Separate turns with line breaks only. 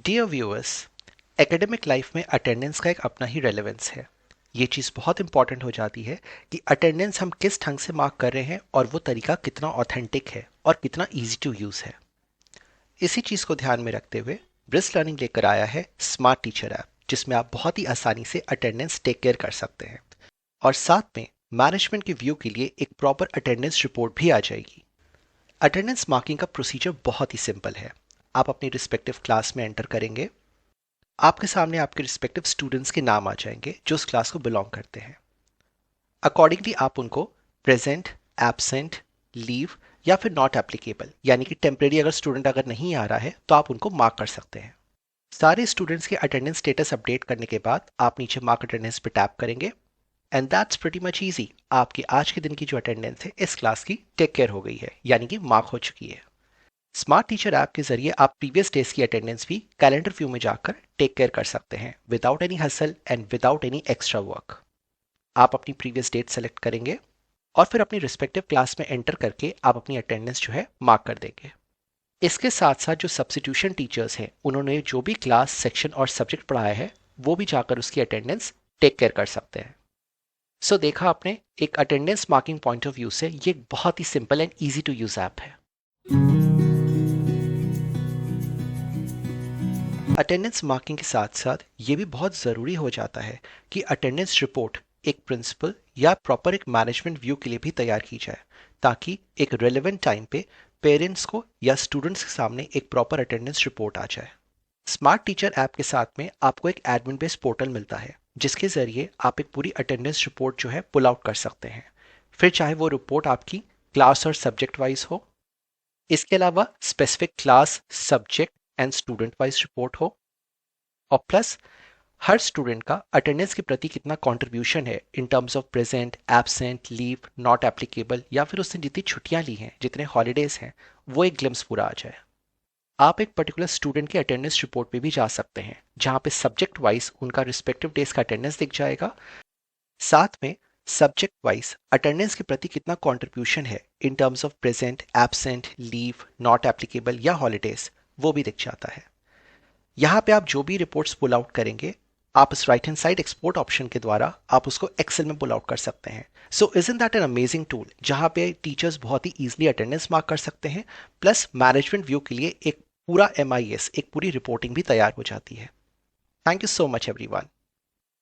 Dear viewers, academic life में attendance का एक अपना ही रेलेवेंस है। ये चीज़ बहुत इंपॉर्टेंट हो जाती है कि अटेंडेंस हम किस ढंग से मार्क कर रहे हैं और वो तरीका कितना ऑथेंटिक है और कितना इजी टू यूज़ है। इसी चीज़ को ध्यान में रखते हुए ब्रिस लर्निंग लेकर आया है स्मार्ट टीचर ऐप, जिसमें आप बहुत ही आसानी से अटेंडेंस टेक केयर कर सकते हैं और साथ में मैनेजमेंट के व्यू के लिए एक प्रॉपर अटेंडेंस रिपोर्ट भी आ जाएगी। अटेंडेंस मार्किंग का प्रोसीजर बहुत ही सिंपल है। आप अपनी रिस्पेक्टिव क्लास में एंटर करेंगे। आपके सामने आपके रिस्पेक्टिव स्टूडेंट्स के नाम आ जाएंगे जो उस क्लास को बिलोंग करते हैं। अकॉर्डिंगली आप उनको प्रेजेंट, एब्सेंट, लीव या फिर नॉट एप्लीकेबल यानी कि टेम्परेरी अगर स्टूडेंट अगर नहीं आ रहा है तो आप उनको मार्क कर सकते हैं। सारे स्टूडेंट्स के अटेंडेंस स्टेटस अपडेट करने के बाद आप नीचे मार्क अटेंडेंस पे टैप करेंगे and that's pretty much easy. आपकी आज के दिन की जो अटेंडेंस है इस क्लास की टेक केयर हो गई है, यानी कि मार्क हो चुकी है। स्मार्ट टीचर ऐप के जरिए आप प्रीवियस डेज की अटेंडेंस भी कैलेंडर व्यू में जाकर टेक केयर कर सकते हैं without any hustle and without any extra work. आप अपनी प्रीवियस डेट सेलेक्ट करेंगे और फिर अपनी रिस्पेक्टिव क्लास में एंटर करके आप अपनी अटेंडेंस जो है मार्क कर देंगे। इसके साथ साथ जो सब्स्टिट्यूशन टीचर्स हैं उन्होंने जो भी क्लास, सेक्शन और सब्जेक्ट पढ़ाया है वो भी जाकर उसकी अटेंडेंस टेक केयर कर सकते हैं। सो देखा आपने, एक attendance marking point of view से ये एक बहुत ही simple and easy to use app है। अटेंडेंस मार्किंग के साथ साथ ये भी बहुत ज़रूरी हो जाता है कि अटेंडेंस रिपोर्ट एक प्रिंसिपल या प्रॉपर एक मैनेजमेंट व्यू के लिए भी तैयार की जाए, ताकि एक रेलेवेंट टाइम पे पेरेंट्स को या स्टूडेंट्स के सामने एक प्रॉपर अटेंडेंस रिपोर्ट आ जाए। स्मार्ट टीचर ऐप के साथ में आपको एक एडमिन बेस्ड पोर्टल मिलता है जिसके ज़रिए आप एक पूरी अटेंडेंस रिपोर्ट जो है पुल आउट कर सकते हैं, फिर चाहे वो रिपोर्ट आपकी क्लास और सब्जेक्ट वाइज हो, इसके अलावा specific class, subject and student wise report हो, और प्लस हर स्टूडेंट का अटेंडेंस के प्रति कितना कंट्रीब्यूशन है in terms of present, absent, leave, not applicable या फिर उसने जितनी छुट्टियां ली हैं, जितने हॉलीडेज हैं, वो एक ग्लिम्स पूरा आ जाए। आप एक पर्टिकुलर स्टूडेंट के अटेंडेंस रिपोर्ट पे भी जा सकते हैं जहां पे सब्जेक्ट वाइज उनका रिस्पेक्टिव डेज का अटेंडेंस दिख जाएगा, साथ में सब्जेक्ट वाइज अटेंडेंस के प्रति कितना कंट्रीब्यूशन है in terms of present, absent, leave, not applicable या हॉलीडेज, वो भी दिख जाता है। यहाँ पे आप जो भी रिपोर्ट्स पुल आउट करेंगे, आप इस right hand side export option के द्वारा आप उसको एक्सेल में पुल आउट कर सकते हैं। सो isn't that an amazing tool जहाँ पे टीचर्स बहुत ही ईजिली अटेंडेंस मार्क कर सकते हैं, प्लस मैनेजमेंट व्यू के लिए एक पूरा MIS, एक पूरी रिपोर्टिंग भी तैयार हो जाती है। Thank you so much everyone.